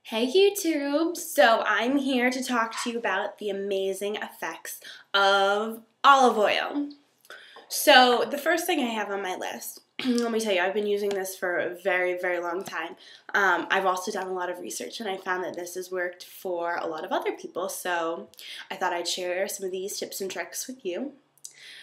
Hey YouTube! So I'm here to talk to you about the amazing effects of olive oil. So the first thing I have on my list, let me tell you, I've been using this for a very, very long time. I've also done a lot of research and I found that this has worked for a lot of other people, so I thought I'd share some of these tips and tricks with you.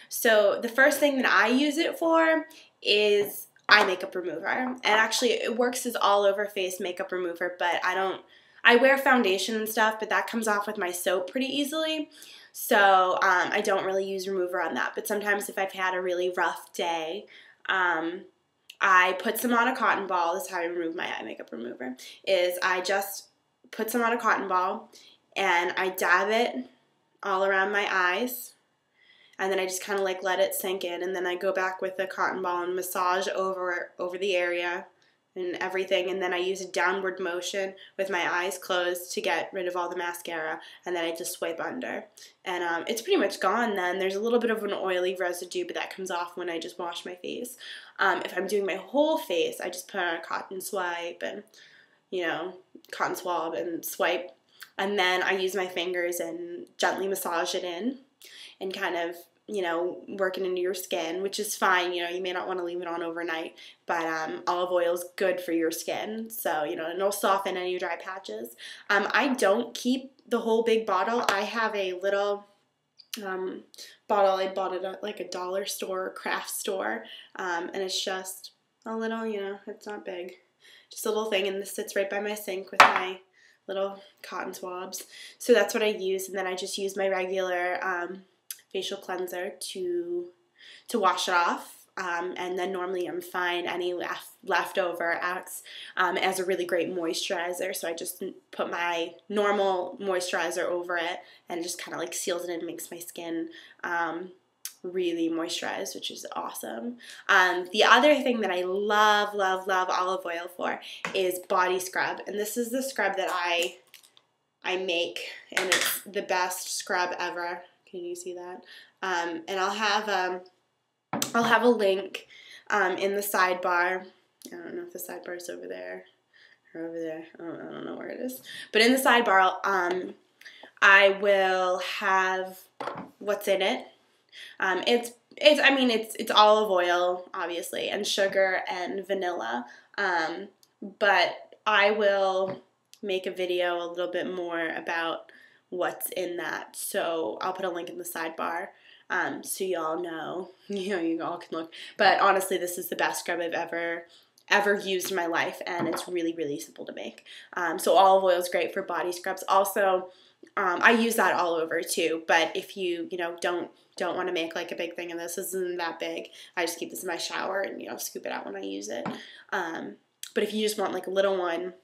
So the first thing that I use it for is eye makeup remover. And actually it works as all over face makeup remover, but I wear foundation and stuff, but that comes off with my soap pretty easily. So I don't really use remover on that. But sometimes if I've had a really rough day, I put some on a cotton ball. This is how I remove my eye makeup remover, is I just put some on a cotton ball and I dab it all around my eyes. And then I just kind of like let it sink in, and then I go back with the cotton ball and massage over the area and everything, and then I use a downward motion with my eyes closed to get rid of all the mascara, and then I just swipe under. And it's pretty much gone then. There's a little bit of an oily residue, but that comes off when I just wash my face. If I'm doing my whole face, I just put on a cotton swipe and, cotton swab and swipe, and then I use my fingers and gently massage it in and kind of, working into your skin, which is fine. You may not want to leave it on overnight, but olive oil is good for your skin, so, and it'll soften any dry patches. I don't keep the whole big bottle. I have a little bottle. I bought it at like a dollar store, craft store, and it's just a little, it's not big. Just a little thing, and this sits right by my sink with my little cotton swabs. So that's what I use, and then I just use my regular facial cleanser to wash it off, and then normally I'm fine. Any leftover acts as a really great moisturizer, so I just put my normal moisturizer over it, and it just kind of like seals it in and makes my skin really moisturized, which is awesome. The other thing that I love olive oil for is body scrub, and this is the scrub that I make, and it's the best scrub ever. Can you see that? And I'll have a link in the sidebar. I don't know if the sidebar is over there or over there. I don't know where it is. But in the sidebar, I will have what's in it. It's olive oil, obviously, and sugar and vanilla. But I will make a video a little bit more about what's in that, so I'll put a link in the sidebar, so y'all know, you all can look. But honestly, this is the best scrub I've ever used in my life, and it's really, really simple to make. So olive oil is great for body scrubs. Also, I use that all over too, but if you don't want to make like a big thing of this isn't that big, I just keep this in my shower and scoop it out when I use it. But if you just want like a little one,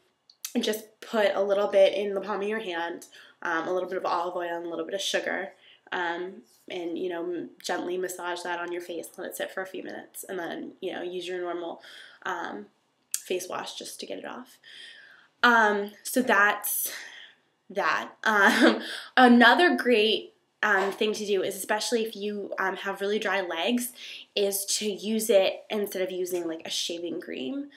and just put a little bit in the palm of your hand, a little bit of olive oil and a little bit of sugar, and gently massage that on your face, let it sit for a few minutes, and then use your normal face wash just to get it off. So that's that. Another great thing to do is, especially if you have really dry legs, is to use it instead of using like a shaving cream.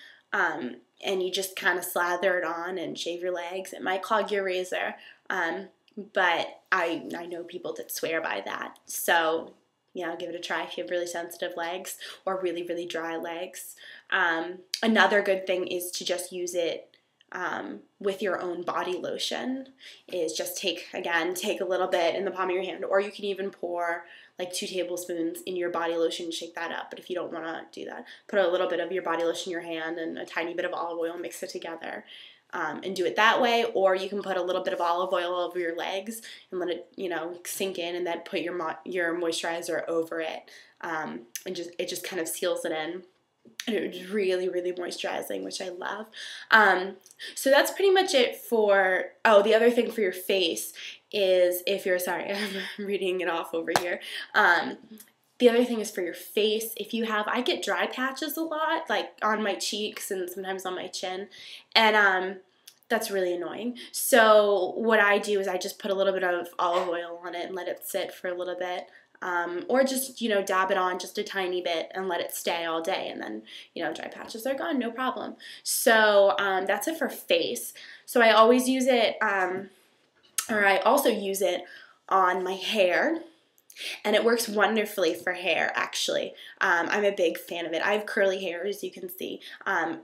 And you just kind of slather it on and shave your legs. It might clog your razor, but I know people that swear by that. So, give it a try if you have really sensitive legs or really, really dry legs. Another good thing is to just use it with your own body lotion. Is just take a little bit in the palm of your hand, or you can even pour like 2 tablespoons in your body lotion and shake that up. But if you don't want to do that, put a little bit of your body lotion in your hand and a tiny bit of olive oil, mix it together, and do it that way. Or you can put a little bit of olive oil over your legs and let it sink in, and then put your moisturizer over it, and it just kind of seals it in. And it's really, really moisturizing, which I love. So that's pretty much it for, the other thing for your face is, I'm reading it off over here. The other thing is for your face, I get dry patches a lot, like on my cheeks and sometimes on my chin, and that's really annoying. So what I do is I just put a little bit of olive oil on it and let it sit for a little bit, Or just, you know, dab it on just a tiny bit and let it stay all day, and then, you know, dry patches are gone, no problem. So that's it for face. So I always use it, or I also use it on my hair. And it works wonderfully for hair, actually. I'm a big fan of it. I have curly hair, as you can see,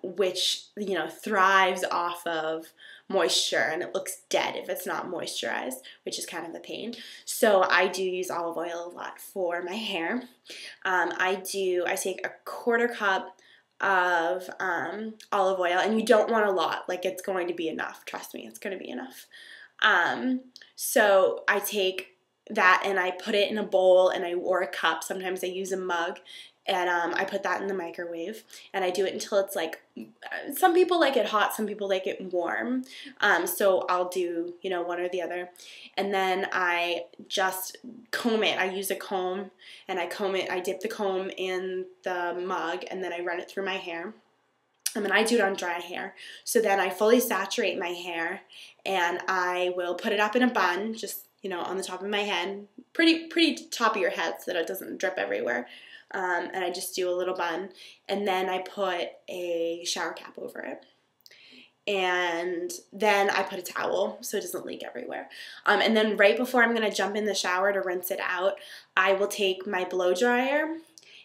which, you know, thrives off of moisture, and it looks dead if it's not moisturized, which is kind of a pain. So I do use olive oil a lot for my hair. I take a quarter cup of olive oil, and you don't want a lot. Like, it's going to be enough. Trust me, it's going to be enough. So I take that and I put it in a bowl, or a cup. Sometimes I use a mug, and I put that in the microwave, and I do it until it's like, some people like it hot, some people like it warm. So I'll do, you know, one or the other. And then I just comb it. I use a comb, and I comb it. I dip the comb in the mug, and then I run it through my hair. And then I do it on dry hair. So then I fully saturate my hair, and I will put it up in a bun, just, you know, on the top of my head, pretty top of your head so that it doesn't drip everywhere. And I just do a little bun, and then I put a shower cap over it. And then I put a towel so it doesn't leak everywhere. And then right before I'm going to jump in the shower to rinse it out, I will take my blow dryer,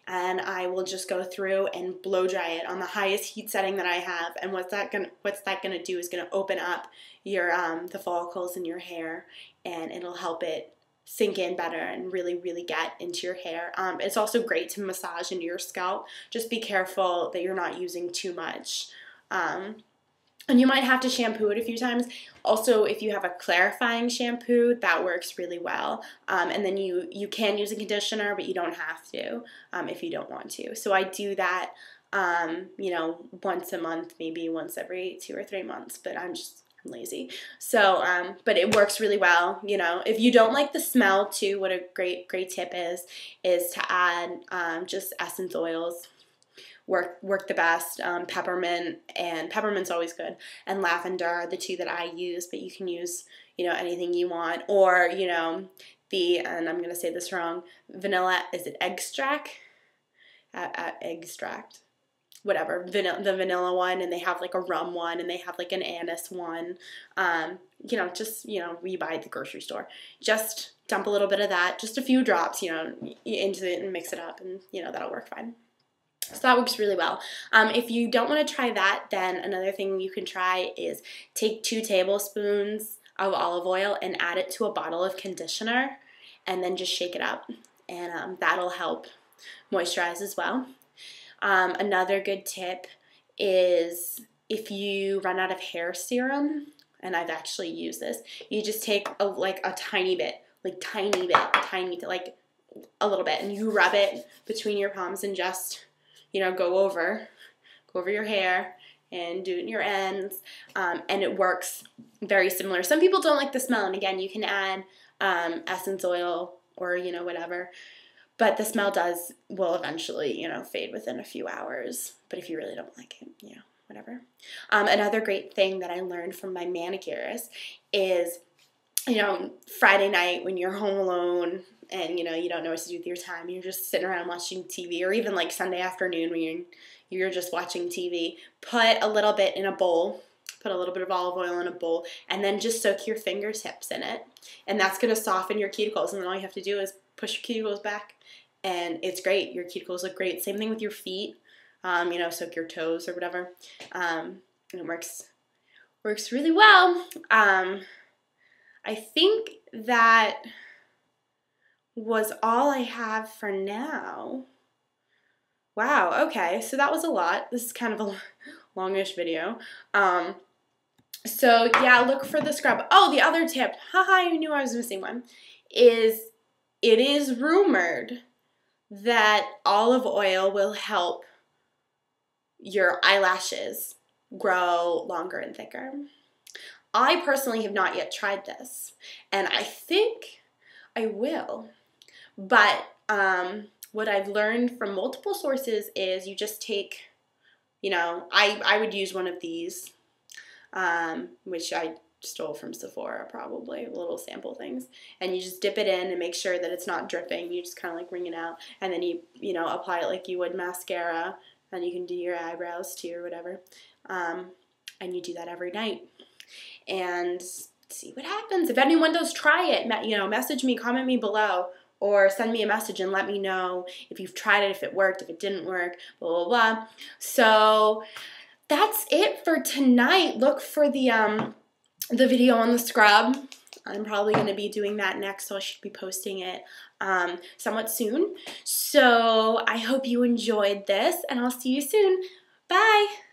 and I will just go through and blow dry it on the highest heat setting that I have. And what's that gonna do is gonna open up your the follicles in your hair, and it'll help it sink in better and really, really get into your hair. It's also great to massage into your scalp. Just be careful that you're not using too much. And you might have to shampoo it a few times. Also, if you have a clarifying shampoo, that works really well. And then you can use a conditioner, but you don't have to if you don't want to. So I do that, you know, once a month, maybe once every 2 or 3 months, but I'm lazy. So, but it works really well. You know, if you don't like the smell too, what a great tip is to add just essence oils. Work the best. Peppermint's always good, and lavender are the two that I use, but you can use, you know, anything you want, or, you know, and I'm gonna say this wrong, vanilla, is it extract? Extract, whatever, the vanilla one, and they have like a rum one, and they have like an anise one. You know, just, you know, we buy at the grocery store. Just dump a little bit of that, just a few drops, you know, into it and mix it up, and, you know, that'll work fine. So that works really well. If you don't want to try that, then another thing you can try is take 2 tablespoons of olive oil and add it to a bottle of conditioner, and then just shake it up, and that'll help moisturize as well. Another good tip is if you run out of hair serum, and I've actually used this, you just take a tiny bit, like a little bit, and you rub it between your palms and just, you know, go over your hair and do it in your ends, and it works very similar. Some people don't like the smell, and again, you can add essence oil or, you know, whatever, but the smell will eventually, you know, fade within a few hours. But if you really don't like it, you know, whatever. Another great thing that I learned from my manicurist is, you know, Friday night when you're home alone and, you know, you don't know what to do with your time, you're just sitting around watching TV, or even like Sunday afternoon when you're just watching TV, put a little bit in a bowl, put a little bit of olive oil in a bowl, and then just soak your fingertips in it. And that's going to soften your cuticles, and then all you have to do is push your cuticles back, and it's great. Your cuticles look great. Same thing with your feet. You know, soak your toes or whatever. And it works really well. I think that was all I have for now. Wow, okay, so that was a lot. This is kind of a longish video. So yeah, look for the scrub. Oh, the other tip, haha, I knew I was missing one, is it is rumored that olive oil will help your eyelashes grow longer and thicker. I personally have not yet tried this, and I think I will. But what I've learned from multiple sources is you just take, you know, I would use one of these, which I stole from Sephora, probably, little sample things. And you just dip it in and make sure that it's not dripping. You just kind of like wring it out, and then you know, apply it like you would mascara, and you can do your eyebrows too or whatever. And you do that every night. And see what happens. If anyone does try it, you know, message me, comment me below, or send me a message and let me know if you've tried it, if it worked, if it didn't work, blah, blah, blah. So that's it for tonight. Look for the video on the scrub. I'm probably going to be doing that next, so I should be posting it somewhat soon. So I hope you enjoyed this, and I'll see you soon. Bye!